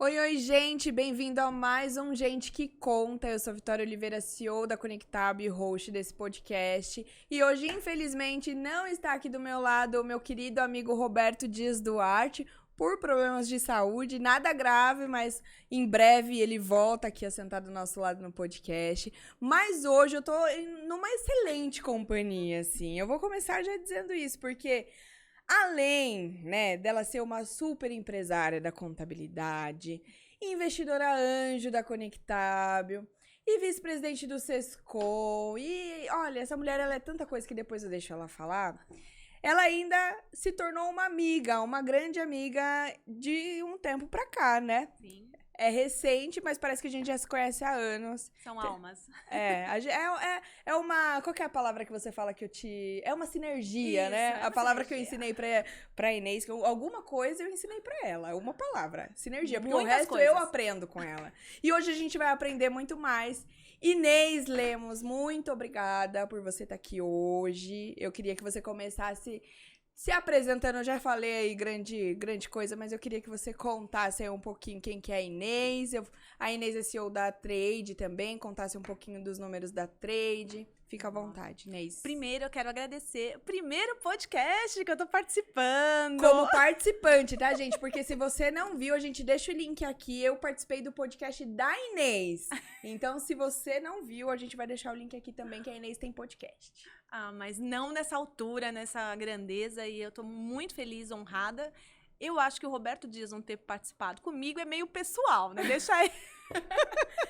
Oi, oi, gente! Bem-vindo a mais um Gente que Conta. Eu sou a Vitória Oliveira, CEO da Conectab e host desse podcast. E hoje, infelizmente, não está aqui do meu lado o meu querido amigo Roberto Dias Duarte, por problemas de saúde, nada grave, mas em breve ele volta aqui a sentar do nosso lado no podcast. Mas hoje eu tô numa excelente companhia, assim. Eu vou começar já dizendo isso, porque além, né, dela ser uma super empresária da contabilidade, investidora anjo da Conectábil e vice-presidente do Sescom. E olha, essa mulher ela é tanta coisa que depois eu deixo ela falar. Ela ainda se tornou uma amiga, uma grande amiga de um tempo pra cá, né? Sim, É recente, mas parece que a gente já se conhece há anos. são almas. É uma... Qual que é a palavra que você fala que eu te... É uma sinergia, Isso, né? é A uma palavra que eu sinergia. ensinei pra Inês, alguma coisa eu ensinei pra ela. Uma palavra, sinergia. Porque o Muitas resto eu coisas. aprendo com ela. E hoje a gente vai aprender muito mais. Inês Lemos, muito obrigada por você estar aqui hoje. Eu queria que você começasse se apresentando. Eu já falei aí grande coisa, mas eu queria que você contasse aí um pouquinho quem que é a Inês. A Inês é CEO da Trade também, contasse um pouquinho dos números da Trade. Fica à vontade, Inês. Primeiro, eu quero agradecer o primeiro podcast que eu tô participando. Como participante, tá, gente? Porque se você não viu, a gente deixa o link aqui. Eu participei do podcast da Inês. Então, se você não viu, a gente vai deixar o link aqui também, que a Inês tem podcast. Ah, mas não nessa altura, nessa grandeza, e eu tô muito feliz, honrada. Eu acho que o Roberto Dias não ter participado comigo é meio pessoal, né? Deixa aí.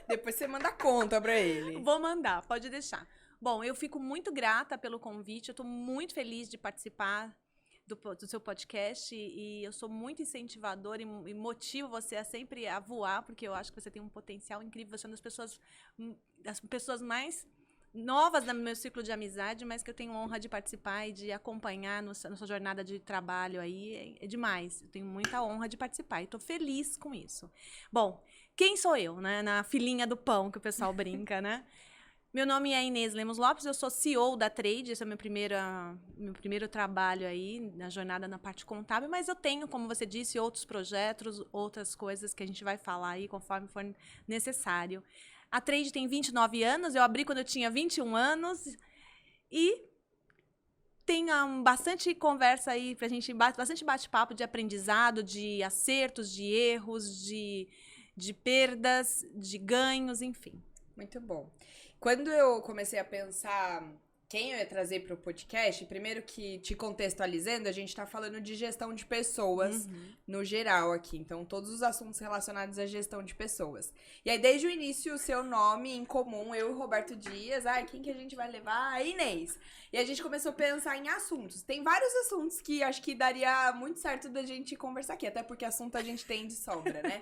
Depois você manda conta pra ele. Vou mandar, pode deixar. Bom, eu fico muito grata pelo convite, eu tô muito feliz de participar do seu podcast e eu sou muito incentivadora e motivo você a sempre a voar, porque eu acho que você tem um potencial incrível, você é uma das pessoas mais novas do meu ciclo de amizade, mas que eu tenho honra de participar e de acompanhar na sua jornada de trabalho aí, é demais. Eu tenho muita honra de participar e estou feliz com isso. Bom, quem sou eu, né? Na filinha do pão que o pessoal brinca, né? Meu nome é Inês Lemos Lopes, eu sou CEO da Trade, esse é o meu primeiro trabalho aí na jornada na parte contábil, mas eu tenho, como você disse, outros projetos, outras coisas que a gente vai falar aí conforme for necessário. A Trade tem 29 anos, eu abri quando eu tinha 21 anos e tem bastante conversa aí pra gente, bastante bate-papo de aprendizado, de acertos, de erros, de perdas, de ganhos, enfim. Muito bom. Quando eu comecei a pensar quem eu ia trazer para o podcast, primeiro que te contextualizando, a gente está falando de gestão de pessoas no geral aqui. Então, todos os assuntos relacionados à gestão de pessoas. E aí, desde o início, o seu nome em comum, eu e o Roberto Dias, quem que a gente vai levar? A Inês. E a gente começou a pensar em assuntos. Tem vários assuntos que acho que daria muito certo da gente conversar aqui, até porque assunto a gente tem de sobra, né?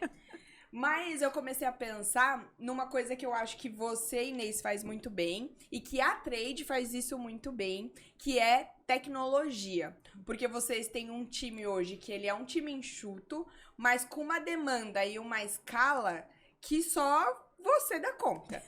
Mas eu comecei a pensar numa coisa que eu acho que você, Inês, faz muito bem e que a Trade faz isso muito bem, que é tecnologia. Porque vocês têm um time hoje que ele é um time enxuto, mas com uma demanda e uma escala que só você dá conta.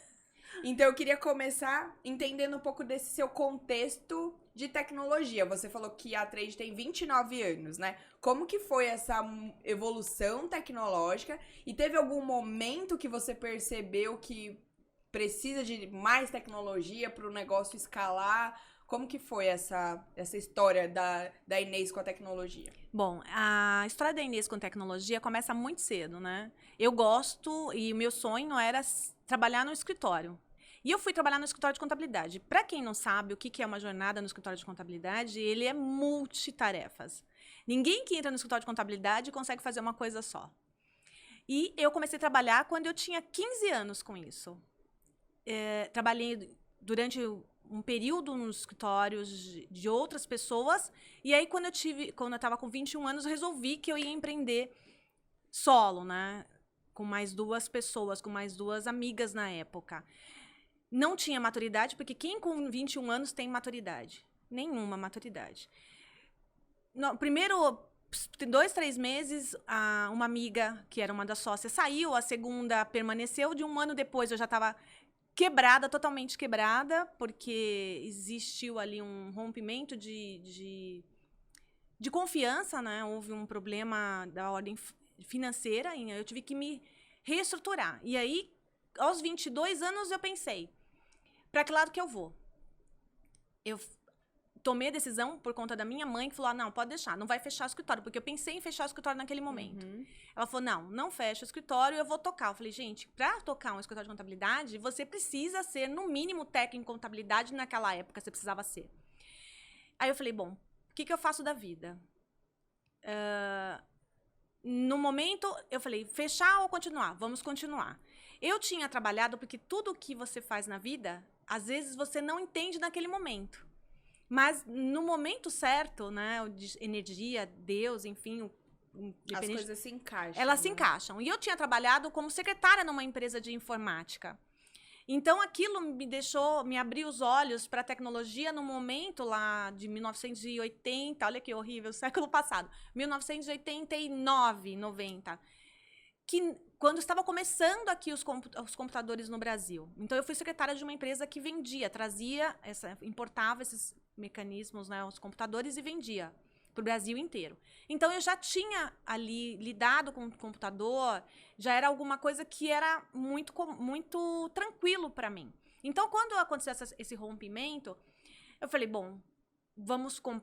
Então eu queria começar entendendo um pouco desse seu contexto de tecnologia. Você falou que a Trade tem 29 anos, né? Como que foi essa evolução tecnológica? E teve algum momento que você percebeu que precisa de mais tecnologia para o negócio escalar? Como que foi essa história da Inês com a tecnologia? Bom, a história da Inês com tecnologia começa muito cedo, né? Eu gosto e o meu sonho era trabalhar no escritório. E eu fui trabalhar no escritório de contabilidade. Para quem não sabe o que é uma jornada no escritório de contabilidade, ele é multitarefas. Ninguém que entra no escritório de contabilidade consegue fazer uma coisa só. E eu comecei a trabalhar quando eu tinha 15 anos com isso. Trabalhei durante um período nos escritórios de outras pessoas. E aí, quando eu estava com 21 anos, resolvi que eu ia empreender solo, né? Com mais duas pessoas, com mais duas amigas na época. Não tinha maturidade, porque quem com 21 anos tem maturidade? Nenhuma maturidade. No primeiro 2, 3 meses, uma amiga, que era uma das sócias, saiu, a segunda permaneceu. De um ano depois, eu já estava quebrada, totalmente quebrada, porque existiu ali um rompimento de confiança, né? Houve um problema da ordem financeira, eu tive que me reestruturar. E aí, aos 22 anos, eu pensei, para que lado que eu vou? Eu tomei a decisão por conta da minha mãe, que falou, não, pode deixar, não vai fechar o escritório, porque eu pensei em fechar o escritório naquele momento. Ela falou, não fecha o escritório, eu vou tocar. Eu falei, gente, para tocar um escritório de contabilidade, você precisa ser, no mínimo, técnico em contabilidade, naquela época você precisava ser. Aí eu falei, bom, o que eu faço da vida? No momento, eu falei, fechar ou continuar? Vamos continuar. Eu tinha trabalhado, porque tudo que você faz na vida, às vezes você não entende naquele momento. Mas no momento certo, né, energia, Deus, enfim, as coisas se encaixam. Elas se encaixam. E eu tinha trabalhado como secretária numa empresa de informática. Então aquilo me abriu os olhos para a tecnologia no momento lá de 1980, olha que horrível, século passado, 1989, 90. Que quando estava começando aqui os computadores no Brasil. Então, eu fui secretária de uma empresa que vendia, importava esses mecanismos, né, os computadores e vendia para o Brasil inteiro. Então, eu já tinha ali lidado com o computador, já era alguma coisa que era muito tranquilo para mim. Então, quando aconteceu esse rompimento, eu falei, bom,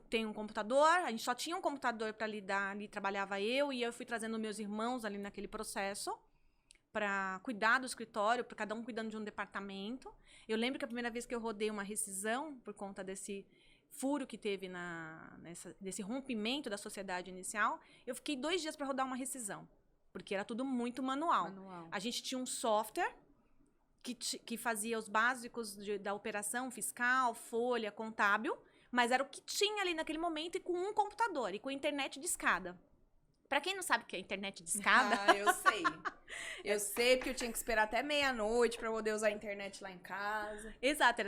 tem um computador, a gente só tinha um computador para lidar, ali trabalhava eu, e eu fui trazendo meus irmãos ali naquele processo para cuidar do escritório, para cada um cuidando de um departamento. Eu lembro que a primeira vez que eu rodei uma rescisão por conta desse furo que teve desse rompimento da sociedade inicial, eu fiquei 2 dias para rodar uma rescisão, porque era tudo muito manual. A gente tinha um software que fazia os básicos da operação fiscal, folha, contábil, mas era o que tinha ali naquele momento e com um computador e com internet de escada. Pra quem não sabe o que é internet de escada... eu sei. Eu sei porque eu tinha que esperar até meia-noite pra poder usar a internet lá em casa. Exato,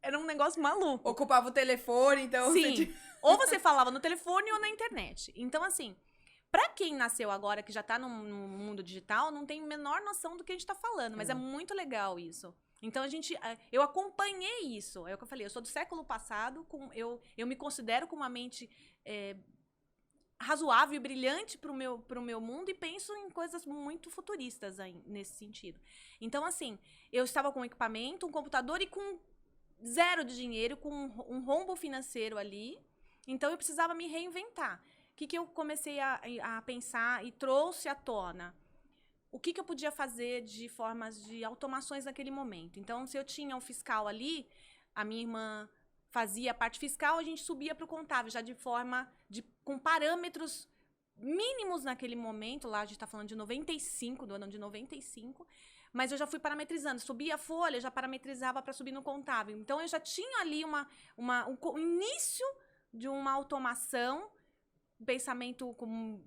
era um negócio maluco. Ocupava o telefone, então... Sim, ou você falava no telefone ou na internet. Então, assim, pra quem nasceu agora, que já tá no mundo digital, não tem a menor noção do que a gente tá falando, mas é muito legal isso. Então, eu acompanhei isso. É o que eu falei, eu sou do século passado, eu me considero com uma mente razoável e brilhante pro meu mundo e penso em coisas muito futuristas aí, nesse sentido. Então, assim, eu estava com um equipamento, um computador e com 0 de dinheiro, com um rombo financeiro ali. Então, eu precisava me reinventar. O que eu comecei a pensar e trouxe à tona? O que eu podia fazer de formas de automações naquele momento. Então, se eu tinha um fiscal ali, a minha irmã fazia a parte fiscal, a gente subia para o contábil, já de forma, com parâmetros mínimos naquele momento, lá a gente está falando de 95, do ano de 95, mas eu já fui parametrizando, subia a folha, já parametrizava para subir no contábil. Então, eu já tinha ali um início de uma automação, pensamento com...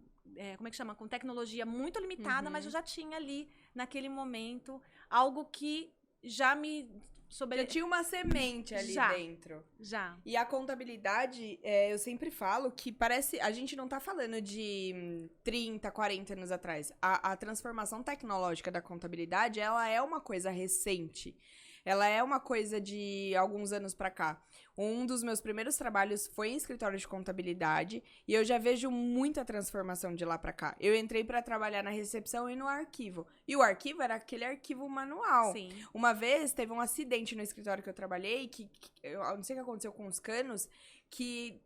como é que chama? Com tecnologia muito limitada, mas eu já tinha ali, naquele momento, algo que já me... Já tinha uma semente ali dentro. Já. E a contabilidade, eu sempre falo que parece... A gente não tá falando de 30, 40 anos atrás. A transformação tecnológica da contabilidade, ela é uma coisa recente. Ela é uma coisa de alguns anos pra cá. Um dos meus primeiros trabalhos foi em escritório de contabilidade e eu já vejo muita transformação de lá pra cá. Eu entrei pra trabalhar na recepção e no arquivo. E o arquivo era aquele arquivo manual. Sim. Uma vez teve um acidente no escritório que eu trabalhei, que eu não sei o que aconteceu com os canos, que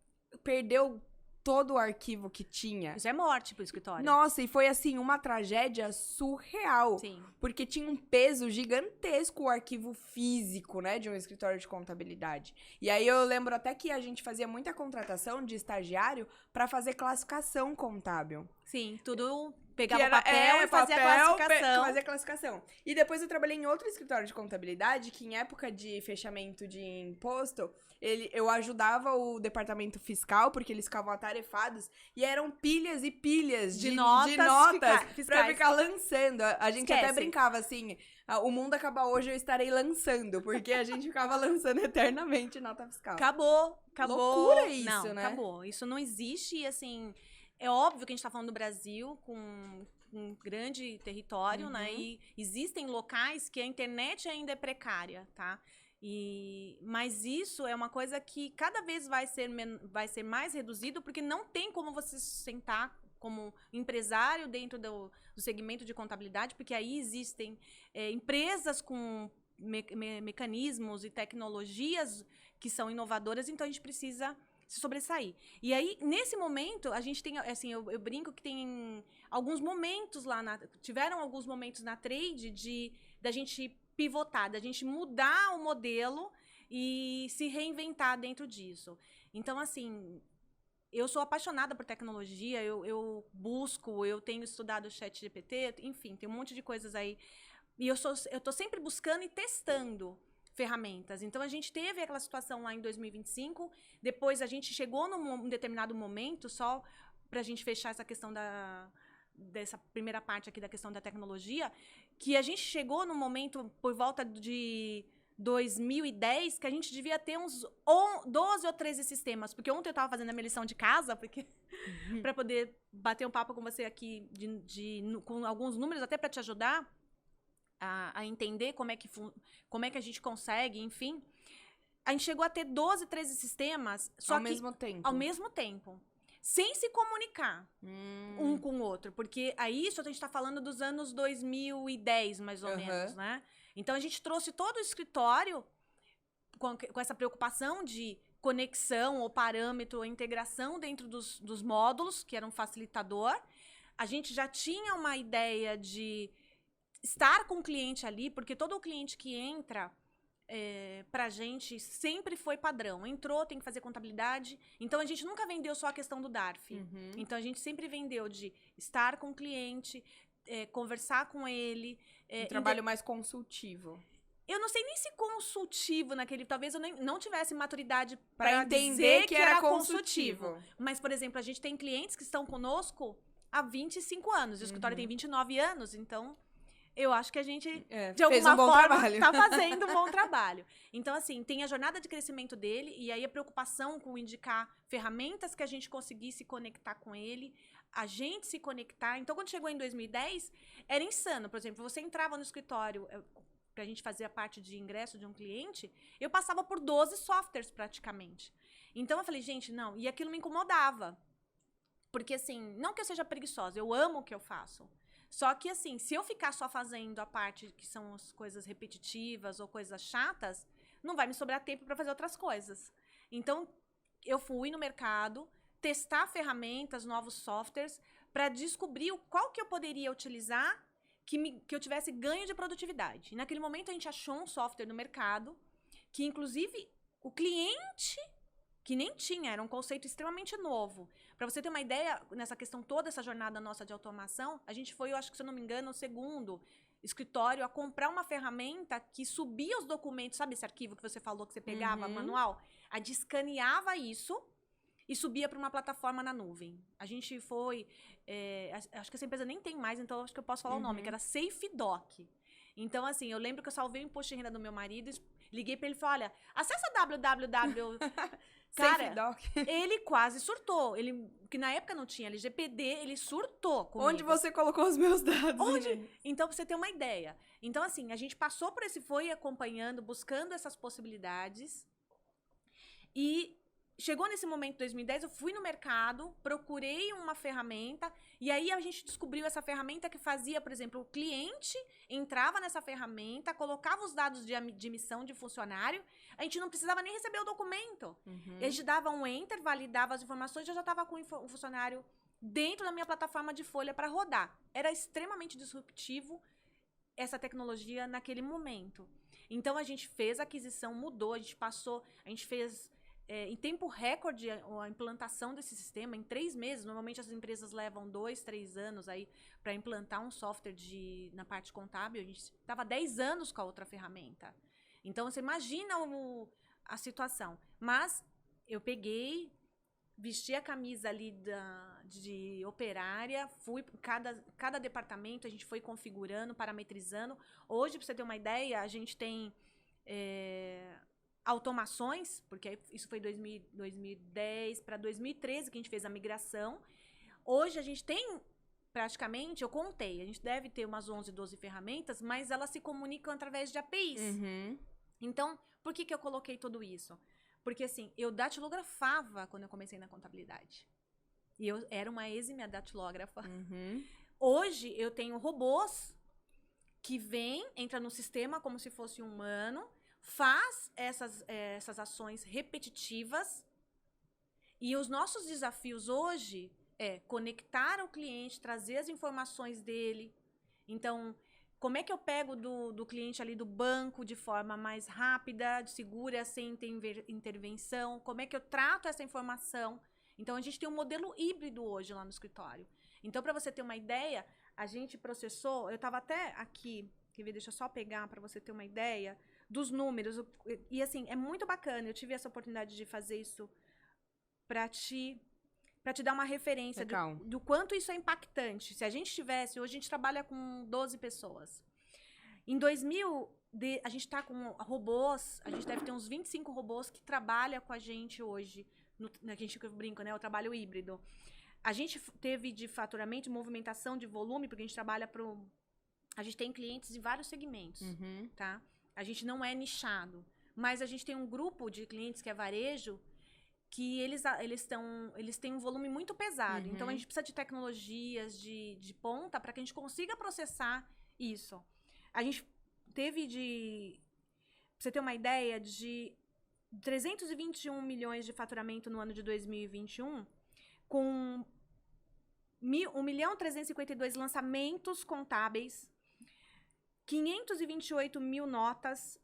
perdeu todo o arquivo que tinha. Isso é morte pro escritório. Nossa, e foi assim, uma tragédia surreal. Sim. Porque tinha um peso gigantesco o arquivo físico, né, de um escritório de contabilidade. E aí eu lembro até que a gente fazia muita contratação de estagiário para fazer classificação contábil. Sim, tudo pegava papel e fazia classificação. Fazia classificação. E depois eu trabalhei em outro escritório de contabilidade, que em época de fechamento de imposto, eu ajudava o departamento fiscal, porque eles ficavam atarefados, e eram pilhas e pilhas de notas pra ficar lançando. A gente até brincava assim, o mundo acaba hoje, eu estarei lançando, porque a gente ficava lançando eternamente nota fiscal. Acabou. Loucura isso, não, né? Acabou. Isso não existe, e assim... É óbvio que a gente tá falando do Brasil, com um grande território, né? E existem locais que a internet ainda é precária, tá? Mas isso é uma coisa que cada vez vai ser mais reduzido, porque não tem como você sustentar como empresário dentro do segmento de contabilidade, porque aí existem empresas com mecanismos e tecnologias que são inovadoras, então a gente precisa se sobressair. E aí, nesse momento, a gente tem, assim, eu brinco que tem alguns momentos lá, tiveram alguns momentos na trade da gente pivotar, da gente mudar o modelo e se reinventar dentro disso. Então, assim, eu sou apaixonada por tecnologia, eu busco, eu tenho estudado o ChatGPT, enfim, tem um monte de coisas aí. E eu tô sempre buscando e testando ferramentas. Então, a gente teve aquela situação lá em 2025, depois a gente chegou num determinado momento, só para a gente fechar essa questão dessa primeira parte aqui da questão da tecnologia, que a gente chegou num momento por volta de 2010, que a gente devia ter uns 12 ou 13 sistemas. Porque ontem eu estava fazendo a minha lição de casa, para poder bater um papo com você aqui com alguns números, até para te ajudar a entender como é que a gente consegue, enfim. A gente chegou a ter 12, 13 sistemas, só ao mesmo tempo. Ao mesmo tempo. Sem se comunicar um com o outro. Porque aí isso a gente está falando dos anos 2010, mais ou menos, né? Então, a gente trouxe todo o escritório com essa preocupação de conexão ou parâmetro ou integração dentro dos módulos, que era um facilitador. A gente já tinha uma ideia de estar com o cliente ali, porque todo o cliente que entra pra gente sempre foi padrão. Entrou, tem que fazer contabilidade. Então, a gente nunca vendeu só a questão do DARF. Então, a gente sempre vendeu de estar com o cliente, conversar com ele. Um trabalho mais consultivo. Eu não sei nem se consultivo naquele... Talvez eu não tivesse maturidade para entender que era consultivo. Mas, por exemplo, a gente tem clientes que estão conosco há 25 anos. O escritório tem 29 anos, então... Eu acho que a gente, de alguma forma, está fazendo um bom trabalho. Então, assim, tem a jornada de crescimento dele e aí a preocupação com indicar ferramentas que a gente conseguisse conectar com ele, a gente se conectar. Então, quando chegou em 2010, era insano. Por exemplo, você entrava no escritório para a gente fazer a parte de ingresso de um cliente, eu passava por 12 softwares praticamente. Então, eu falei, gente, não. E aquilo me incomodava. Porque, assim, não que eu seja preguiçosa, eu amo o que eu faço. Só que, assim, se eu ficar só fazendo a parte que são as coisas repetitivas ou coisas chatas, não vai me sobrar tempo para fazer outras coisas. Então, eu fui no mercado testar ferramentas, novos softwares, para descobrir qual que eu poderia utilizar que eu tivesse ganho de produtividade. E naquele momento, a gente achou um software no mercado que, inclusive, o cliente... que nem tinha, era um conceito extremamente novo. Para você ter uma ideia, nessa questão toda, essa jornada nossa de automação, a gente foi, eu acho que se eu não me engano, o segundo escritório a comprar uma ferramenta que subia os documentos, sabe esse arquivo que você falou que você pegava, manual? A gente escaneava isso e subia para uma plataforma na nuvem. A gente foi, acho que essa empresa nem tem mais, então acho que eu posso falar o nome, que era SafeDoc. Então, assim, eu lembro que eu salvei o imposto de renda do meu marido, liguei para ele e falei, olha, acessa www... Cara, ele quase surtou. Que na época não tinha LGPD, ele surtou comigo. Onde você colocou os meus dados? Onde? Então, pra você ter uma ideia. Então, assim, a gente passou por foi acompanhando, buscando essas possibilidades. E chegou nesse momento, 2010, eu fui no mercado, procurei uma ferramenta, e aí a gente descobriu essa ferramenta que fazia, por exemplo, o cliente entrava nessa ferramenta, colocava os dados de admissão de funcionário, a gente não precisava nem receber o documento. A gente dava um enter, validava as informações, eu já estava com o funcionário dentro da minha plataforma de folha para rodar. Era extremamente disruptivo essa tecnologia naquele momento. Então, a gente fez a aquisição, mudou, a gente fez... em tempo recorde, a implantação desse sistema, em 3 meses. Normalmente, as empresas levam 2, 3 anos aí para implantar um software na parte contábil. A gente estava 10 anos com a outra ferramenta. Então, você imagina a situação. Mas eu peguei, vesti a camisa ali de operária, fui cada departamento, a gente foi configurando, parametrizando. Hoje, para você ter uma ideia, a gente tem... automações, porque isso foi 2010 para 2013 que a gente fez a migração. Hoje a gente tem praticamente, eu contei, a gente deve ter umas 11, 12 ferramentas, mas elas se comunicam através de APIs. Então, por que eu coloquei tudo isso? Porque assim, eu datilografava quando eu comecei na contabilidade. E eu era uma exímia datilógrafa. Uhum. Hoje, eu tenho robôs que vêm, entra no sistema como se fosse um humano, faz essas ações repetitivas. E os nossos desafios hoje é conectar o cliente, trazer as informações dele. Então, como é que eu pego do cliente ali do banco de forma mais rápida, segura, sem ter intervenção? Como é que eu trato essa informação? Então, a gente tem um modelo híbrido hoje lá no escritório. Então, para você ter uma ideia, a gente processou, eu estava até aqui, deixa eu só pegar para você ter uma ideia dos números. E assim, é muito bacana, eu tive essa oportunidade de fazer isso para te dar uma referência do quanto isso é impactante. Se a gente tivesse, hoje a gente trabalha com 12 pessoas. Em 2000, a gente está com robôs, a gente deve ter uns 25 robôs que trabalham com a gente hoje. A gente brinca, né? O trabalho híbrido. A gente teve de faturamento, de movimentação, de volume, porque a gente trabalha a gente tem clientes em vários segmentos, tá? A gente não é nichado, mas a gente tem um grupo de clientes que é varejo, que eles têm um volume muito pesado. Então, a gente precisa de tecnologias de ponta para que a gente consiga processar isso. A gente teve pra você ter uma ideia, de 321 milhões de faturamento no ano de 2021, com 1.352.000 lançamentos contábeis, 528 mil notas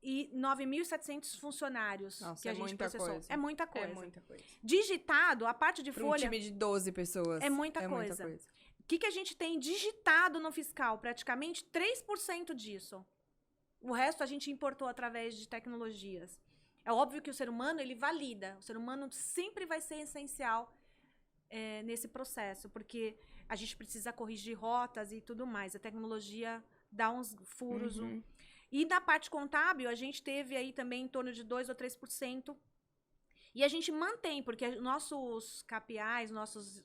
e 9.700 funcionários. Nossa, que a gente processou. Coisa. É muita coisa. É muita coisa. Digitado, a parte de folha... Um time de 12 pessoas. É muita coisa. O que a gente tem digitado no fiscal? Praticamente 3% disso. O resto a gente importou através de tecnologias. É óbvio que o ser humano, ele valida. O ser humano sempre vai ser essencial nesse processo, porque a gente precisa corrigir rotas e tudo mais. A tecnologia dá uns furos. E da parte contábil, a gente teve aí também em torno de 2% ou 3%. E a gente mantém, porque nossos KPIs, nossos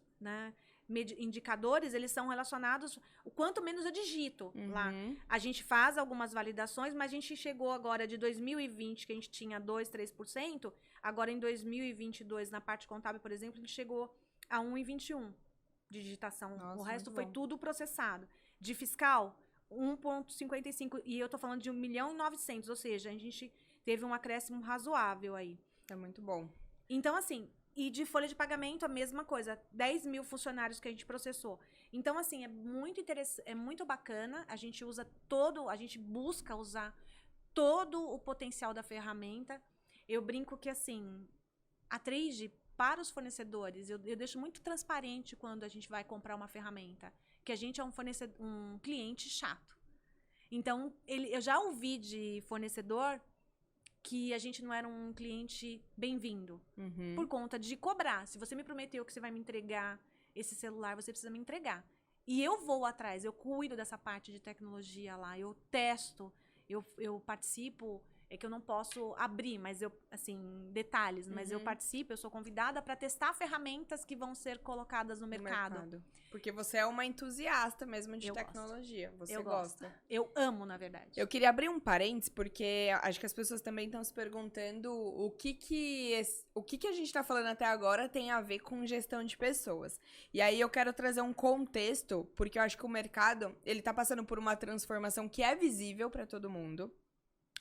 indicadores, eles são relacionados o quanto menos eu digito lá. A gente faz algumas validações, mas a gente chegou agora de 2020, que a gente tinha 2%, 3%, agora em 2022, na parte contábil, por exemplo, a gente chegou a 1,21% de digitação. Nossa, o resto foi tudo processado. De fiscal, 1,55%. E eu tô falando de 1.900.000, ou seja, a gente teve um acréscimo razoável aí. É muito bom. Então, assim, e de folha de pagamento, a mesma coisa. 10 mil funcionários que a gente processou. Então, assim, é muito interessante, é muito bacana. A gente busca usar todo o potencial da ferramenta. Eu brinco que, assim, a Trade, para os fornecedores, eu deixo muito transparente quando a gente vai comprar uma ferramenta, que a gente é um cliente chato. Então, eu já ouvi de fornecedor que a gente não era um cliente bem-vindo, por conta de cobrar. Se você me prometeu que você vai me entregar esse celular, você precisa me entregar. E eu vou atrás, eu cuido dessa parte de tecnologia lá, eu testo, eu participo. É que eu não posso abrir, mas detalhes, mas eu participo, eu sou convidada para testar ferramentas que vão ser colocadas no mercado. Porque você é uma entusiasta mesmo de tecnologia. Você gosta. Eu amo, na verdade. Eu queria abrir um parênteses, porque acho que as pessoas também estão se perguntando o que a gente está falando até agora tem a ver com gestão de pessoas. E aí eu quero trazer um contexto, porque eu acho que o mercado, ele tá passando por uma transformação que é visível para todo mundo.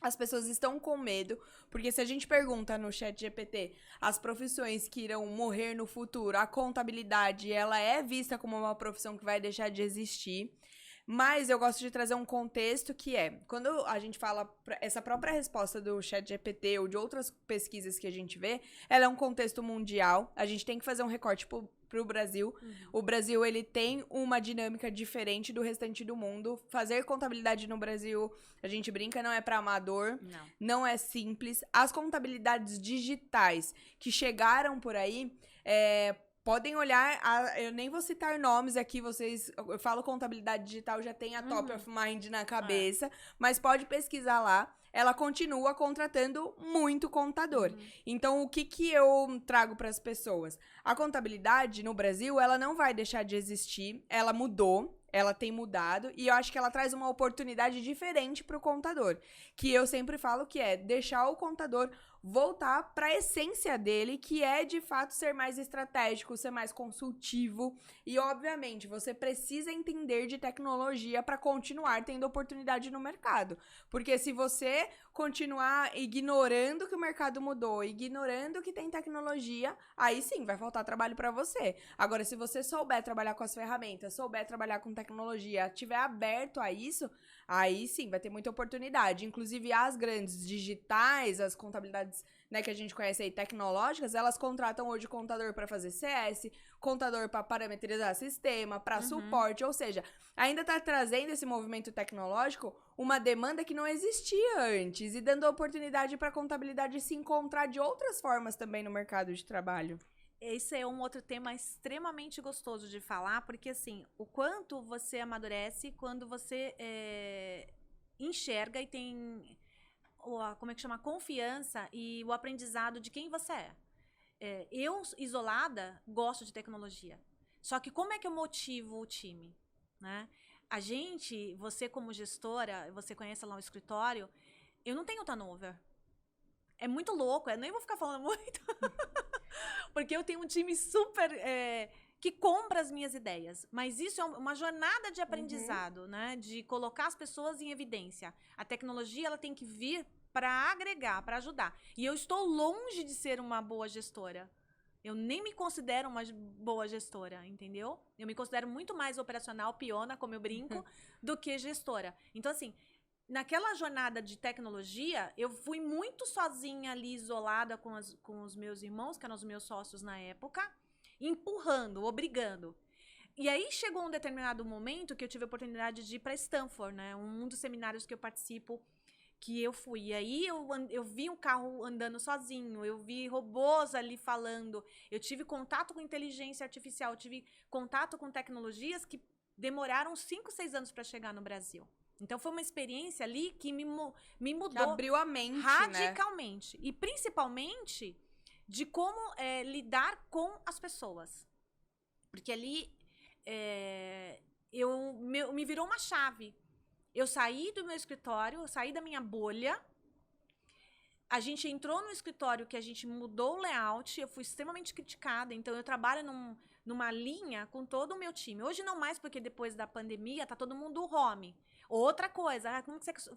As pessoas estão com medo, porque se a gente pergunta no ChatGPT as profissões que irão morrer no futuro, a contabilidade, ela é vista como uma profissão que vai deixar de existir. Mas eu gosto de trazer um contexto que quando a gente fala essa própria resposta do ChatGPT ou de outras pesquisas que a gente vê, ela é um contexto mundial. A gente tem que fazer um recorte pro Brasil. O Brasil, ele tem uma dinâmica diferente do restante do mundo. Fazer contabilidade no Brasil, a gente brinca, não é para amador, não é simples. As contabilidades digitais que chegaram por aí, podem olhar, eu nem vou citar nomes aqui, eu falo contabilidade digital, já tem a top of mind na cabeça, mas pode pesquisar lá. Ela continua contratando muito contador. Então, o que eu trago para as pessoas? A contabilidade no Brasil, ela não vai deixar de existir, ela mudou. Ela tem mudado e eu acho que ela traz uma oportunidade diferente para o contador, que eu sempre falo que é deixar o contador voltar para a essência dele, que é de fato ser mais estratégico, ser mais consultivo. E obviamente você precisa entender de tecnologia para continuar tendo oportunidade no mercado. Porque se você continuar ignorando que o mercado mudou, ignorando que tem tecnologia, aí sim vai faltar trabalho para você. Agora, se você souber trabalhar com as ferramentas, souber trabalhar com tecnologia, estiver aberto a isso, aí sim vai ter muita oportunidade. Inclusive as grandes digitais, as contabilidades, né, que a gente conhece aí, tecnológicas, elas contratam hoje contador para fazer CS, contador para parametrizar sistema, para suporte, ou seja, ainda está trazendo esse movimento tecnológico uma demanda que não existia antes e dando oportunidade para a contabilidade se encontrar de outras formas também no mercado de trabalho. Esse é um outro tema extremamente gostoso de falar, porque assim, o quanto você amadurece quando você enxerga e tem como é que chama? Confiança e o aprendizado de quem você é. Eu, isolada, gosto de tecnologia. Só que como é que eu motivo o time? Né? Você como gestora, você conhece lá o escritório, eu não tenho turnover. É muito louco, eu nem vou ficar falando muito. Porque eu tenho um time super que compra as minhas ideias. Mas isso é uma jornada de aprendizado, né? De colocar as pessoas em evidência. A tecnologia ela tem que vir para agregar, para ajudar. E eu estou longe de ser uma boa gestora. Eu nem me considero uma boa gestora, entendeu? Eu me considero muito mais operacional, piona, como eu brinco, do que gestora. Então, assim, naquela jornada de tecnologia, eu fui muito sozinha ali, isolada com os meus irmãos, que eram os meus sócios na época, empurrando, obrigando. E aí chegou um determinado momento que eu tive a oportunidade de ir para Stanford, né? Um dos seminários que eu participo, que eu fui. E aí eu vi um carro andando sozinho, eu vi robôs ali falando, eu tive contato com inteligência artificial, eu tive contato com tecnologias que demoraram 5, 6 anos para chegar no Brasil. Então, foi uma experiência ali que me mudou. Que abriu a mente, radicalmente. Né? E, principalmente, de como lidar com as pessoas. Porque ali, me virou uma chave. Eu saí do meu escritório, eu saí da minha bolha. A gente entrou no escritório que a gente mudou o layout. Eu fui extremamente criticada. Então, eu trabalho numa linha com todo o meu time. Hoje não mais, porque depois da pandemia, tá todo mundo home. Outra coisa,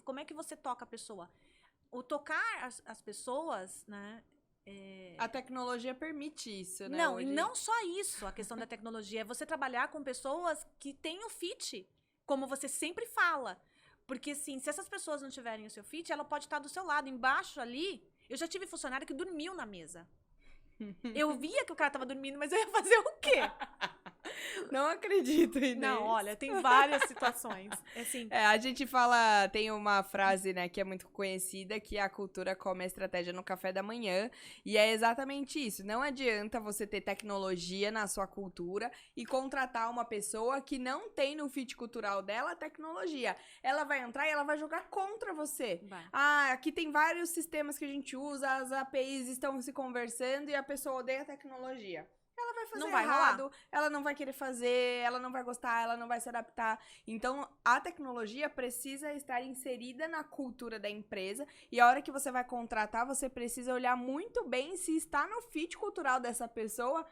como é que você toca a pessoa? O tocar as pessoas, né? A tecnologia permite isso, né? Não, hoje. E não só isso, a questão da tecnologia. É você trabalhar com pessoas que têm o fit, como você sempre fala. Porque, assim, se essas pessoas não tiverem o seu fit, ela pode estar do seu lado. Embaixo ali, eu já tive funcionário que dormiu na mesa. Eu via que o cara tava dormindo, mas eu ia fazer o quê? Não acredito, Inês. Não, olha, tem várias situações. Assim, a gente fala, tem uma frase, né, que é muito conhecida, que a cultura come a estratégia no café da manhã, e é exatamente isso. Não adianta você ter tecnologia na sua cultura e contratar uma pessoa que não tem no fit cultural dela a tecnologia. Ela vai entrar e ela vai jogar contra você. Vai. Aqui tem vários sistemas que a gente usa, as APIs estão se conversando e a pessoa odeia a tecnologia. Ela vai fazer errado, ela não vai querer fazer, ela não vai gostar, ela não vai se adaptar. Então, a tecnologia precisa estar inserida na cultura da empresa e a hora que você vai contratar, você precisa olhar muito bem se está no fit cultural dessa pessoa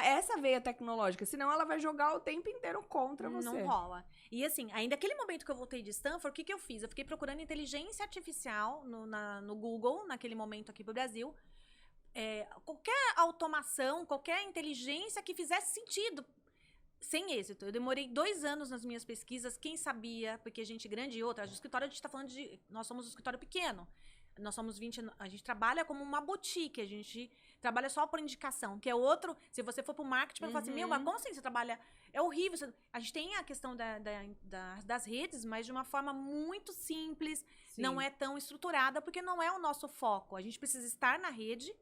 essa veia tecnológica, senão ela vai jogar o tempo inteiro contra você. Não rola. E assim, ainda aquele momento que eu voltei de Stanford, o que eu fiz? Eu fiquei procurando inteligência artificial no Google, naquele momento aqui pro Brasil. Qualquer automação, qualquer inteligência que fizesse sentido. Sem êxito. Eu demorei 2 anos nas minhas pesquisas, quem sabia, porque a gente grande e outra, o escritório a gente tá falando nós somos um escritório pequeno. Nós somos 20, a gente trabalha como uma boutique, a gente trabalha só por indicação, que é outro, se você for pro marketing, vai falar assim, meu, mas como assim você trabalha? É horrível. A gente tem a questão das redes, mas de uma forma muito simples, Sim. Não é tão estruturada, porque não é o nosso foco. A gente precisa estar na rede,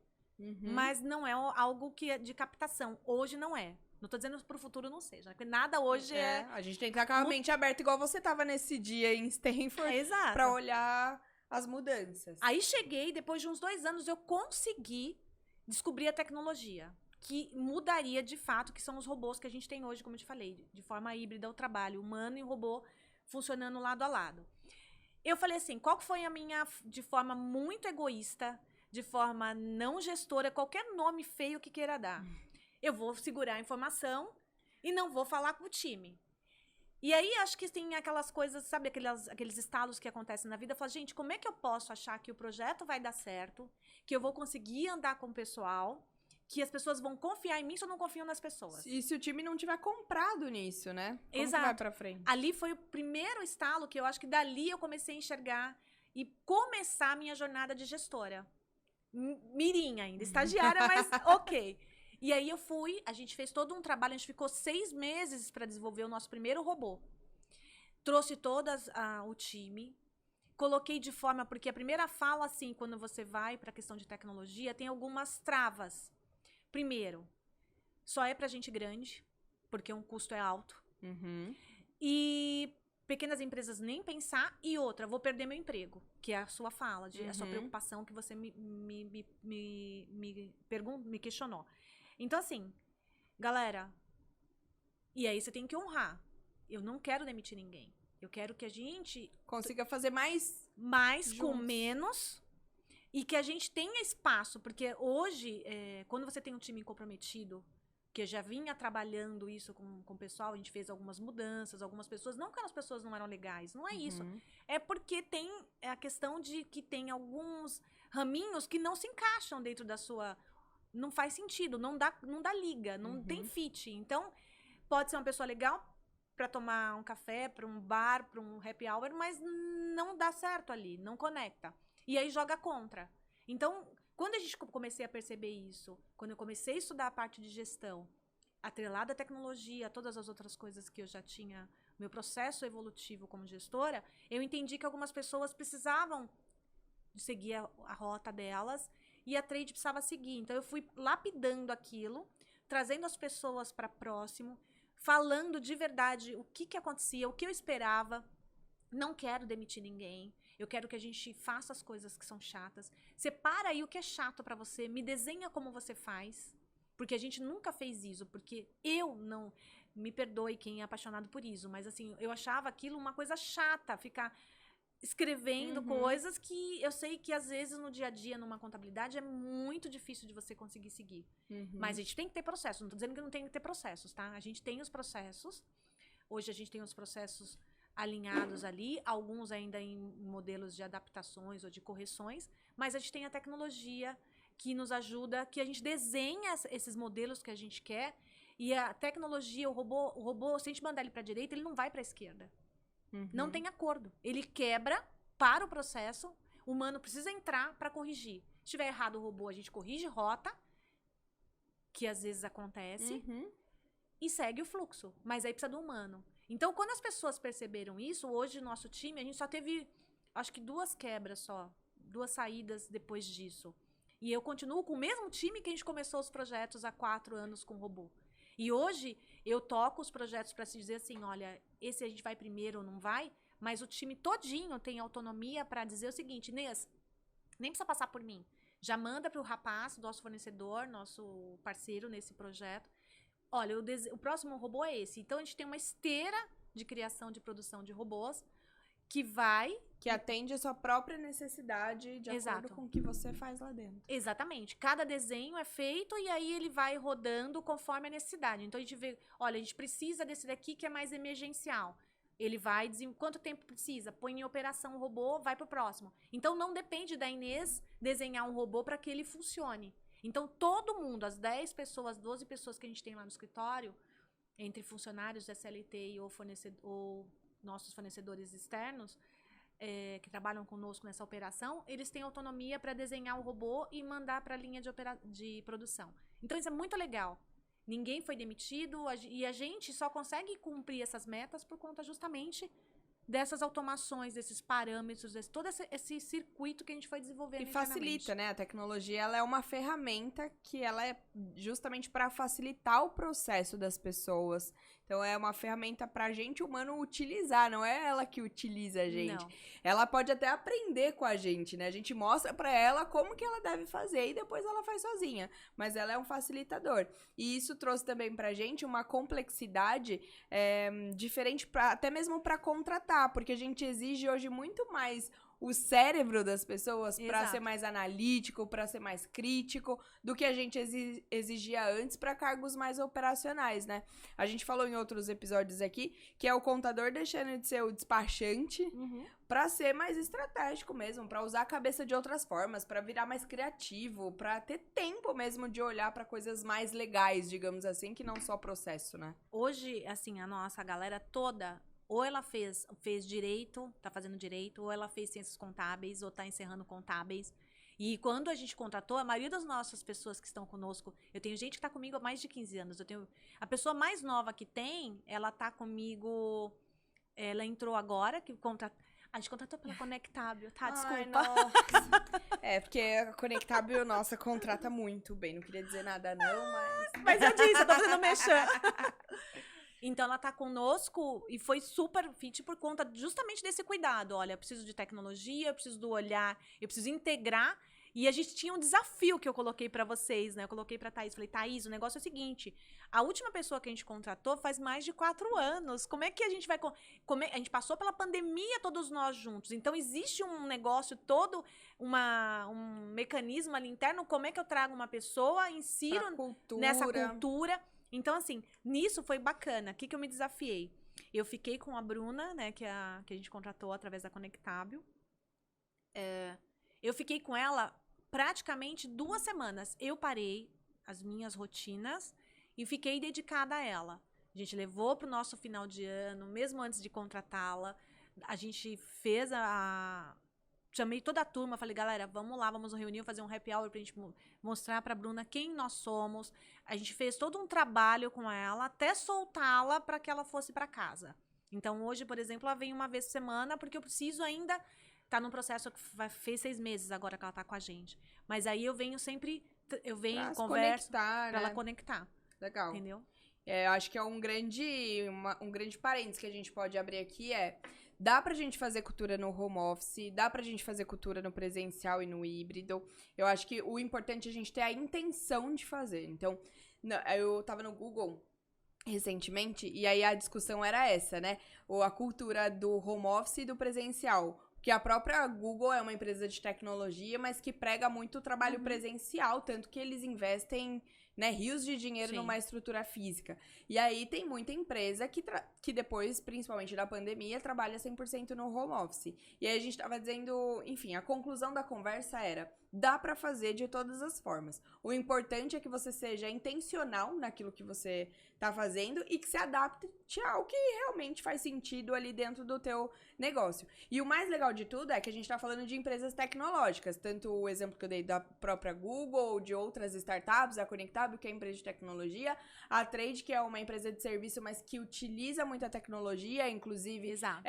mas não é algo que é de captação. Hoje não é. Não tô dizendo pro futuro não seja, porque nada hoje A gente tem que estar com a mente aberta, igual você tava nesse dia em Stanford, exato. Pra olhar as mudanças. Aí cheguei, depois de uns 2 anos, eu consegui descobrir a tecnologia, que mudaria de fato, que são os robôs que a gente tem hoje, como eu te falei, de forma híbrida o trabalho, humano e robô funcionando lado a lado. Eu falei assim, qual foi a minha, de forma muito egoísta, de forma não gestora, qualquer nome feio que queira dar. Eu vou segurar a informação e não vou falar com o time. E aí, acho que tem aquelas coisas, sabe, aqueles estalos que acontecem na vida. Eu falo, gente, como é que eu posso achar que o projeto vai dar certo, que eu vou conseguir andar com o pessoal, que as pessoas vão confiar em mim se eu não confio nas pessoas? E se o time não tiver comprado nisso, né? Como Exato. que vai pra frente? Ali foi o primeiro estalo que eu acho que dali eu comecei a enxergar e começar a minha jornada de gestora. Mirim ainda, estagiária, mas ok. E aí a gente fez todo um trabalho, a gente ficou 6 meses para desenvolver o nosso primeiro robô. Trouxe o time, coloquei de forma, porque a primeira fala, assim, quando você vai para a questão de tecnologia, tem algumas travas. Primeiro, só é para gente grande, porque um custo é alto. E pequenas empresas nem pensar. E outra, vou perder meu emprego, que é a sua fala, a sua preocupação que você me questionou. Então, assim, galera, e aí você tem que honrar. Eu não quero demitir ninguém. Eu quero que a gente consiga fazer mais com menos e que a gente tenha espaço. Porque hoje, quando você tem um time comprometido, que eu já vinha trabalhando isso com o pessoal, a gente fez algumas mudanças, algumas pessoas, não que as pessoas não eram legais, não é isso. É porque tem a questão de que tem alguns raminhos que não se encaixam dentro da sua... Não faz sentido, não dá liga, não tem fit. Então, pode ser uma pessoa legal para tomar um café, para um bar, para um happy hour, mas não dá certo ali, não conecta. E aí joga contra. Então, quando comecei a perceber isso, quando eu comecei a estudar a parte de gestão, atrelada à tecnologia, todas as outras coisas que eu já tinha, meu processo evolutivo como gestora, eu entendi que algumas pessoas precisavam seguir a rota delas e a trade precisava seguir. Então, eu fui lapidando aquilo, trazendo as pessoas para próximo, falando de verdade o que acontecia, o que eu esperava. Não quero demitir ninguém. Eu quero que a gente faça as coisas que são chatas. Separa aí o que é chato pra você. Me desenha como você faz. Porque a gente nunca fez isso. Porque eu não... Me perdoe quem é apaixonado por isso. Mas assim, eu achava aquilo uma coisa chata. Ficar escrevendo coisas que eu sei que às vezes no dia a dia, numa contabilidade, é muito difícil de você conseguir seguir. Mas a gente tem que ter processos. Não tô dizendo que não tem que ter processos, tá? A gente tem os processos. Hoje a gente tem os processos alinhados ali, alguns ainda em modelos de adaptações ou de correções, mas a gente tem a tecnologia que nos ajuda, que a gente desenha esses modelos que a gente quer, e a tecnologia, o robô, se a gente mandar ele para a direita, ele não vai para a esquerda. Não tem acordo. Ele quebra, para o processo, o humano precisa entrar para corrigir. Se estiver errado o robô, a gente corrige rota, que às vezes acontece, e segue o fluxo, mas aí precisa do humano. Então, quando as pessoas perceberam isso, hoje no nosso time, a gente só teve, acho que 2 quebras só, 2 saídas depois disso. E eu continuo com o mesmo time que a gente começou os projetos há 4 anos com o robô. E hoje, eu toco os projetos para se dizer assim, olha, esse a gente vai primeiro ou não vai, mas o time todinho tem autonomia para dizer o seguinte, Inês, nem precisa passar por mim. Já manda para o rapaz, nosso fornecedor, nosso parceiro nesse projeto. Olha, o próximo robô é esse. Então, a gente tem uma esteira de criação de produção de robôs que atende a sua própria necessidade de acordo com o que você faz lá dentro. Exatamente. Cada desenho é feito e aí ele vai rodando conforme a necessidade. Então, a gente vê, olha, a gente precisa desse daqui que é mais emergencial. Ele vai, quanto tempo precisa? Põe em operação o robô, vai pro próximo. Então, não depende da Inês desenhar um robô para que ele funcione. Então, todo mundo, as 10 pessoas, 12 pessoas que a gente tem lá no escritório, entre funcionários da SLT ou nossos fornecedores externos, que trabalham conosco nessa operação, eles têm autonomia para desenhar o robô e mandar para a linha de produção. Então, isso é muito legal. Ninguém foi demitido e a gente só consegue cumprir essas metas por conta justamente dessas automações, desses parâmetros, todo esse circuito que a gente foi desenvolvendo. E facilita, né? A tecnologia, ela é uma ferramenta que ela é justamente para facilitar o processo das pessoas. Então, é uma ferramenta pra gente humano utilizar, não é ela que utiliza a gente. Não. Ela pode até aprender com a gente, né? A gente mostra pra ela como que ela deve fazer e depois ela faz sozinha. Mas ela é um facilitador. E isso trouxe também pra gente uma complexidade diferente, até mesmo pra contratar, porque a gente exige hoje muito mais o cérebro das pessoas para Exato. ser mais analítico, para ser mais crítico, do que a gente exigia antes para cargos mais operacionais, né? A gente falou em outros episódios aqui que é o contador deixando de ser o despachante para ser mais estratégico mesmo, para usar a cabeça de outras formas, para virar mais criativo, para ter tempo mesmo de olhar para coisas mais legais, digamos assim, que não só processo, né? Hoje, assim, a nossa galera toda, ou ela fez direito, tá fazendo direito, ou ela fez ciências contábeis, ou tá encerrando contábeis. E quando a gente contratou, a maioria das nossas pessoas que estão conosco, eu tenho gente que tá comigo há mais de 15 anos, a pessoa mais nova que tem, ela tá comigo, ela entrou agora, a gente contratou pela Conectábil, tá? Desculpa. Ai, nossa. Porque a Conectábil, nossa, contrata muito bem. Não queria dizer nada não, Mas eu disse, eu tô fazendo mexer. Então, ela tá conosco e foi super fit por conta justamente desse cuidado. Olha, eu preciso de tecnologia, eu preciso do olhar, eu preciso integrar. E a gente tinha um desafio que eu coloquei pra vocês, né? Eu coloquei pra Thaís. Falei, Thaís, o negócio é o seguinte. A última pessoa que a gente contratou faz mais de 4 anos. Como é que a gente vai... A gente passou pela pandemia todos nós juntos. Então, existe um negócio todo, um mecanismo ali interno. Como é que eu trago uma pessoa, insiro nessa cultura... Então, assim, nisso foi bacana. O que eu me desafiei? Eu fiquei com a Bruna, né, que a gente contratou através da Conectábil. Eu fiquei com ela praticamente 2 semanas. Eu parei as minhas rotinas e fiquei dedicada a ela. A gente levou para o nosso final de ano, mesmo antes de contratá-la. A gente fez chamei toda a turma, falei, galera, vamos lá, vamos reunir, fazer um happy hour pra gente mostrar pra Bruna quem nós somos. A gente fez todo um trabalho com ela, até soltá-la para que ela fosse para casa. Então, hoje, por exemplo, ela vem uma vez por semana, porque eu preciso ainda... Tá num processo que fez 6 meses agora que ela tá com a gente. Mas aí eu venho sempre... Eu venho, converso, pra ela conectar. Legal. Entendeu? Eu acho que é um grande parênteses que a gente pode abrir aqui dá pra gente fazer cultura no home office, dá pra gente fazer cultura no presencial e no híbrido. Eu acho que o importante é a gente ter a intenção de fazer. Então, eu tava no Google recentemente e aí a discussão era essa, né? A cultura do home office e do presencial. Porque a própria Google é uma empresa de tecnologia, mas que prega muito o trabalho presencial, tanto que eles investem, né, rios de dinheiro numa estrutura física. E aí tem muita empresa que depois, principalmente da pandemia, trabalha 100% no home office. E aí a gente tava dizendo, enfim, a conclusão da conversa era, dá pra fazer de todas as formas. O importante é que você seja intencional naquilo que você tá fazendo e que se adapte ao que realmente faz sentido ali dentro do teu negócio. E o mais legal de tudo é que a gente tá falando de empresas tecnológicas, tanto o exemplo que eu dei da própria Google, de outras startups, a Conectábil, que é empresa de tecnologia, a Trade, que é uma empresa de serviço, mas que utiliza muita tecnologia, inclusive. Exato.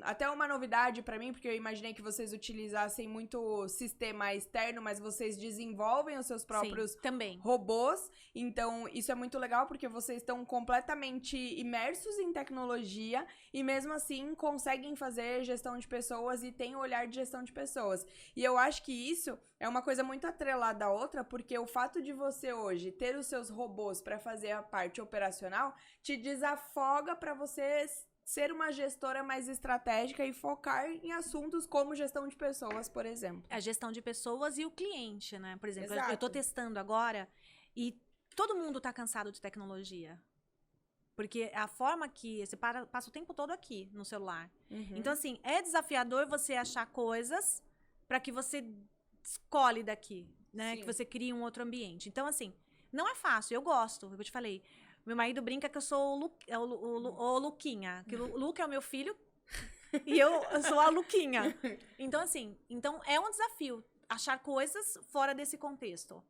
Até uma novidade pra mim, porque eu imaginei que vocês utilizassem muito sistema externo, mas vocês desenvolvem os seus próprios robôs. Então, isso é muito legal, porque vocês estão completamente imersos em tecnologia e mesmo assim conseguem fazer gestão de pessoas e têm o olhar de gestão de pessoas. E eu acho que isso é uma coisa muito atrelada à outra, porque o fato de você hoje ter os seus robôs para fazer a parte operacional te desafoga para você ser uma gestora mais estratégica e focar em assuntos como gestão de pessoas, por exemplo. A gestão de pessoas e o cliente, né? Por exemplo, Exato. Eu tô testando agora e todo mundo tá cansado de tecnologia. Porque a forma que você passa o tempo todo aqui no celular. Então, assim, é desafiador você achar coisas para que você escolhe daqui, né? Sim. Que você crie um outro ambiente. Então, assim, não é fácil. Eu gosto, eu te falei. Meu marido brinca que eu sou o Luquinha. Que o Luca é o meu filho e eu sou a Luquinha. Então, assim, é um desafio achar coisas fora desse contexto.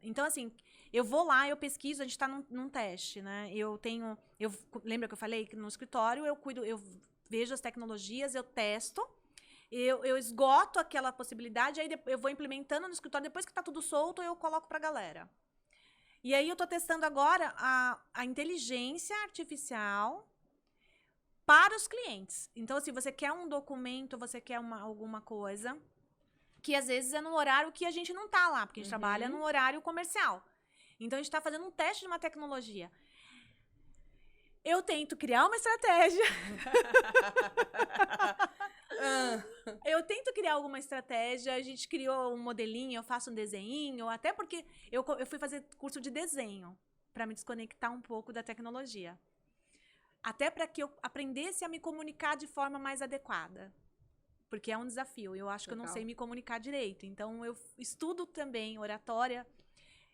Então, assim, eu vou lá, eu pesquiso, a gente tá num teste, né? Lembra que eu falei que no escritório eu vejo as tecnologias, eu testo, eu esgoto aquela possibilidade, aí eu vou implementando no escritório, depois que tá tudo solto, eu coloco pra galera. E aí eu tô testando agora a inteligência artificial para os clientes. Então, assim, você quer um documento, você quer alguma coisa, que às vezes é no horário que a gente não tá lá, porque a gente trabalha no horário comercial. Então, a gente tá fazendo um teste de uma tecnologia. Eu tento criar uma estratégia. criar alguma estratégia, a gente criou um modelinho, eu faço um desenho, até porque eu fui fazer curso de desenho para me desconectar um pouco da tecnologia. Até para que eu aprendesse a me comunicar de forma mais adequada. Porque é um desafio. Eu acho que eu não sei me comunicar direito. Então, eu estudo também oratória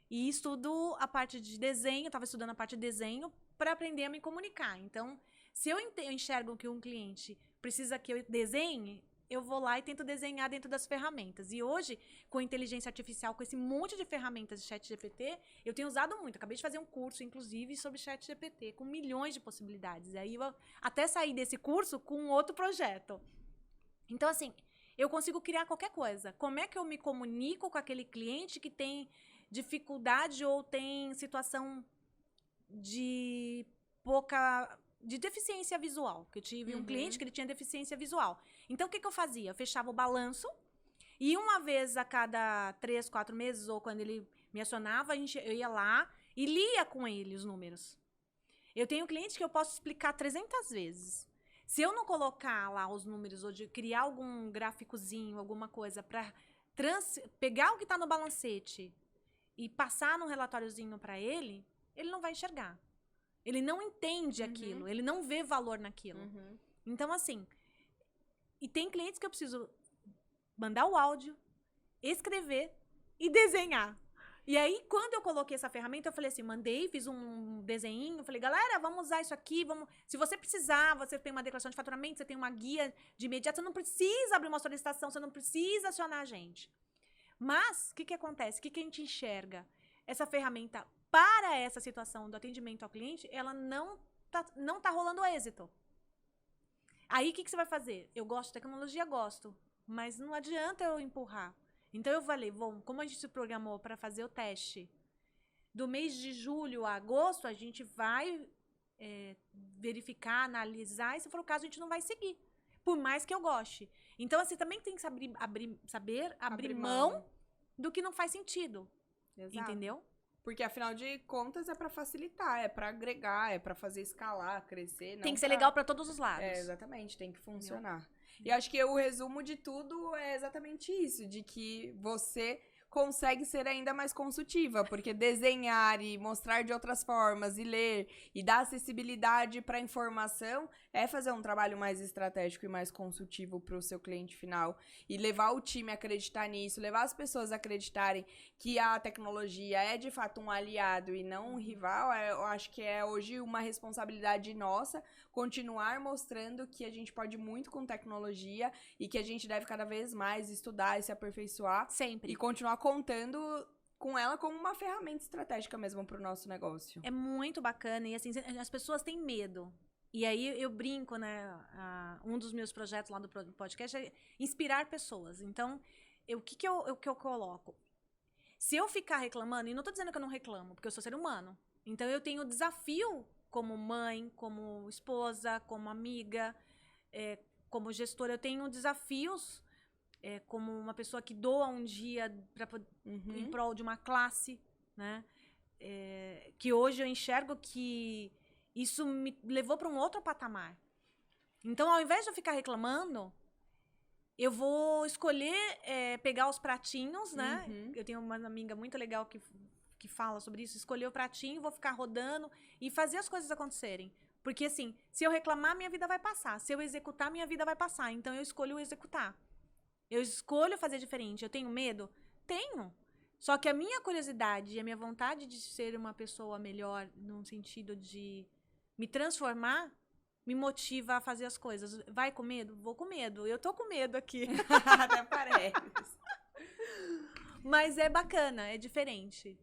e estudo a parte de desenho. Estava estudando a parte de desenho para aprender a me comunicar. Então, se eu enxergo que um cliente precisa que eu desenhe, eu vou lá e tento desenhar dentro das ferramentas. E hoje, com inteligência artificial, com esse monte de ferramentas de ChatGPT, eu tenho usado muito. Acabei de fazer um curso, inclusive, sobre ChatGPT, com milhões de possibilidades. E aí, eu até sair desse curso com outro projeto. Então, assim, eu consigo criar qualquer coisa. Como é que eu me comunico com aquele cliente que tem dificuldade ou tem situação de deficiência visual? Que eu tive um cliente que ele tinha deficiência visual. Então, o que eu fazia? Eu fechava o balanço e uma vez a cada 3, 4 meses, ou quando ele me acionava, eu ia lá e lia com ele os números. Eu tenho cliente que eu posso explicar 300 vezes. Se eu não colocar lá os números ou de criar algum gráficozinho, alguma coisa para pegar o que está no balancete e passar num relatóriozinho para ele, ele não vai enxergar. Ele não entende aquilo, ele não vê valor naquilo. Então, assim, e tem clientes que eu preciso mandar o áudio, escrever e desenhar. E aí, quando eu coloquei essa ferramenta, eu falei assim, fiz um desenho, falei, galera, vamos usar isso aqui, se você precisar, você tem uma declaração de faturamento, você tem uma guia de imediato, você não precisa abrir uma solicitação, você não precisa acionar a gente. Mas, o que acontece? O que a gente enxerga? Essa ferramenta, para essa situação do atendimento ao cliente, ela não tá rolando êxito. Aí, o que você vai fazer? Eu gosto de tecnologia, gosto, mas não adianta eu empurrar. Então, eu falei, bom, como a gente se programou para fazer o teste, do mês de julho a agosto, a gente vai verificar, analisar, e se for o caso, a gente não vai seguir, por mais que eu goste. Então, assim, também tem que saber abrir mão do que não faz sentido. Exato. Entendeu? Porque, afinal de contas, é pra facilitar, é pra agregar, é pra fazer escalar, crescer. Não tem que ser legal pra todos os lados. Exatamente, tem que funcionar. Entendeu? E acho que o resumo de tudo é exatamente isso, de que você consegue ser ainda mais consultiva, porque desenhar e mostrar de outras formas e ler e dar acessibilidade para a informação é fazer um trabalho mais estratégico e mais consultivo para o seu cliente final e levar o time a acreditar nisso, levar as pessoas a acreditarem que a tecnologia é de fato um aliado e não um rival. Eu acho que é hoje uma responsabilidade nossa continuar mostrando que a gente pode muito com tecnologia e que a gente deve cada vez mais estudar e se aperfeiçoar. Sempre. E continuar contando com ela como uma ferramenta estratégica mesmo para o nosso negócio. É muito bacana. E assim, as pessoas têm medo. E aí eu brinco, né? Um dos meus projetos lá do podcast é inspirar pessoas. Então, o que eu coloco? Se eu ficar reclamando, e não tô dizendo que eu não reclamo, porque eu sou ser humano. Então, eu tenho desafio como mãe, como esposa, como amiga, como gestora. Eu tenho desafios como uma pessoa que doa um dia em prol de uma classe, né? Que hoje eu enxergo que isso me levou para um outro patamar. Então, ao invés de eu ficar reclamando, eu vou escolher pegar os pratinhos, né? Eu tenho uma amiga muito legal que fala sobre isso. Escolher o pratinho, vou ficar rodando e fazer as coisas acontecerem. Porque, assim, se eu reclamar, minha vida vai passar. Se eu executar, minha vida vai passar. Então, eu escolho executar. Eu escolho fazer diferente. Eu tenho medo? Tenho. Só que a minha curiosidade e a minha vontade de ser uma pessoa melhor, no sentido de me transformar, me motiva a fazer as coisas. Vai com medo? Vou com medo. Eu tô com medo aqui. Até parece. Mas é bacana, é diferente.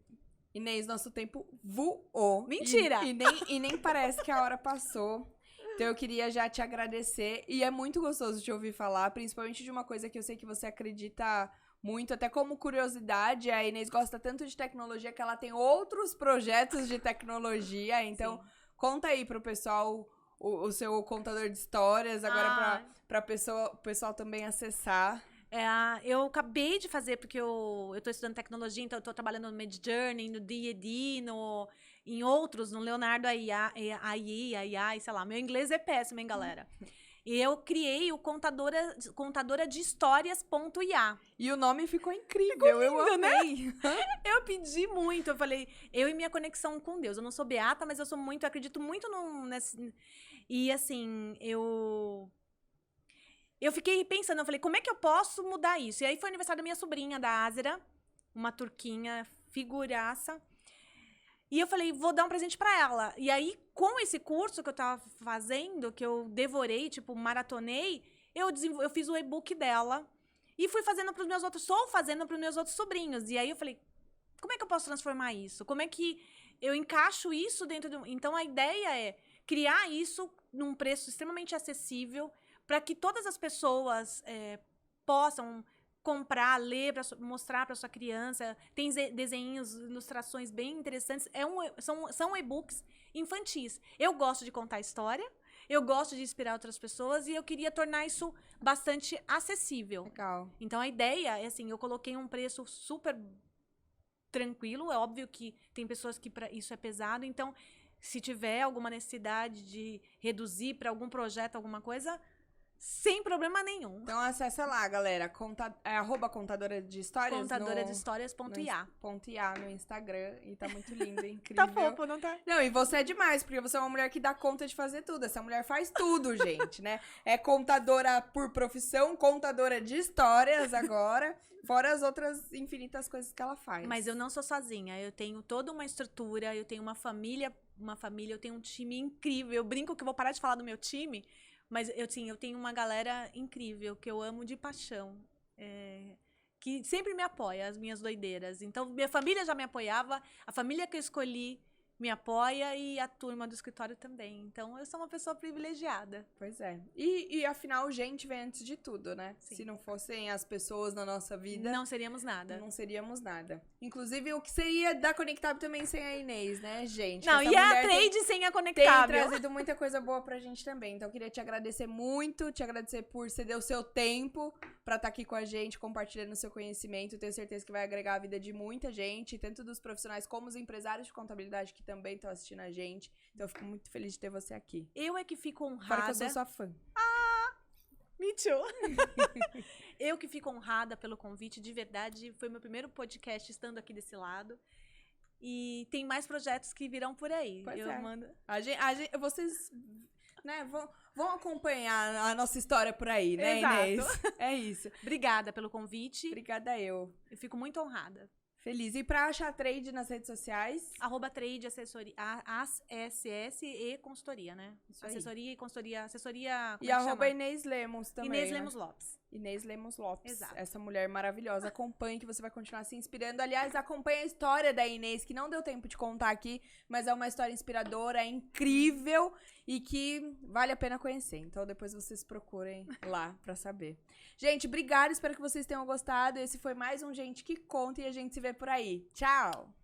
Inês, nosso tempo voou. Mentira! E nem parece que a hora passou. Então, eu queria já te agradecer. E é muito gostoso te ouvir falar, principalmente de uma coisa que eu sei que você acredita muito, até como curiosidade. A Inês gosta tanto de tecnologia que ela tem outros projetos de tecnologia. Então, sim, conta aí pro pessoal o seu contador de histórias, agora para o pessoal também acessar. Eu acabei de fazer, porque eu tô estudando tecnologia, então eu tô trabalhando no Midjourney, no D&D, em outros, no Leonardo AI, sei lá. Meu inglês é péssimo, hein, galera? E eu criei o contadora de histórias.ia. E o nome ficou incrível, eu amei. Né? Eu pedi muito, eu falei, eu e minha conexão com Deus. Eu não sou beata, mas eu acredito muito nesse... E assim, eu fiquei pensando, eu falei, como é que eu posso mudar isso? E aí foi o aniversário da minha sobrinha, da Azera, uma turquinha, figuraça. E eu falei, vou dar um presente pra ela. E aí, com esse curso que eu tava fazendo, que eu devorei, tipo, maratonei, eu fiz o e-book dela e fui fazendo pros meus outros, sobrinhos. E aí eu falei, como é que eu posso transformar isso? Como é que eu encaixo isso dentro de... Então, a ideia é criar isso num preço extremamente acessível para que todas as pessoas possam comprar, ler, mostrar para sua criança. Tem desenhos, ilustrações bem interessantes. São e-books infantis. Eu gosto de contar história, eu gosto de inspirar outras pessoas e eu queria tornar isso bastante acessível. Legal. Então, a ideia é assim, eu coloquei um preço super tranquilo. É óbvio que tem pessoas que isso é pesado. Então, se tiver alguma necessidade de reduzir para algum projeto, alguma coisa... Sem problema nenhum. Então acessa lá, galera. @contadora de histórias. Contadora de histórias.ia. .ia no Instagram. E tá muito lindo, incrível. Tá fofo, não tá? Não, e você é demais, porque você é uma mulher que dá conta de fazer tudo. Essa mulher faz tudo, gente, né? É contadora por profissão, contadora de histórias agora, fora as outras infinitas coisas que ela faz. Mas eu não sou sozinha. Eu tenho toda uma estrutura, eu tenho uma família, eu tenho um time incrível. Eu brinco que eu vou parar de falar do meu time. Mas eu tenho uma galera incrível, que eu amo de paixão, que sempre me apoia, as minhas doideiras. Então, minha família já me apoiava, a família que eu escolhi me apoia e a turma do escritório também. Então, eu sou uma pessoa privilegiada. Pois é. E afinal, gente vem antes de tudo, né? Sim. Se não fossem as pessoas na nossa vida... Não seríamos nada. Não seríamos nada. Inclusive, o que seria da Conectável também sem a Inês, né, gente? Não, e a Trade sem a Conectável. Tem trazido muita coisa boa pra gente também. Então, eu queria te agradecer muito, te agradecer por ceder o seu tempo pra estar aqui com a gente, compartilhando o seu conhecimento. Tenho certeza que vai agregar a vida de muita gente, tanto dos profissionais como os empresários de contabilidade que também estão assistindo a gente. Então, eu fico muito feliz de ter você aqui. Eu é que fico honrada. Fora que eu sou sua fã. Me too. Eu que fico honrada pelo convite, de verdade. Foi meu primeiro podcast estando aqui desse lado. E tem mais projetos que virão por aí. Pois eu é. mando... Vocês, né, vão acompanhar a nossa história por aí, né, Exato. Inês? É isso. Obrigada pelo convite. Obrigada eu. Eu fico muito honrada. Feliz. E pra achar a Trade nas redes sociais? @Trade Assessoria, ASS e consultoria, né? Isso aí. Assessoria e consultoria, assessoria... E @ Inês Lemos também. Inês né? Lemos Lopes. Inês Lemos Lopes. Exato. Essa mulher maravilhosa. Acompanhe que você vai continuar se inspirando. Aliás, acompanhe a história da Inês, que não deu tempo de contar aqui, mas é uma história inspiradora, é incrível e que vale a pena conhecer. Então, depois vocês procurem lá pra saber. Gente, obrigada. Espero que vocês tenham gostado. Esse foi mais um Gente que Conta e a gente se vê por aí. Tchau!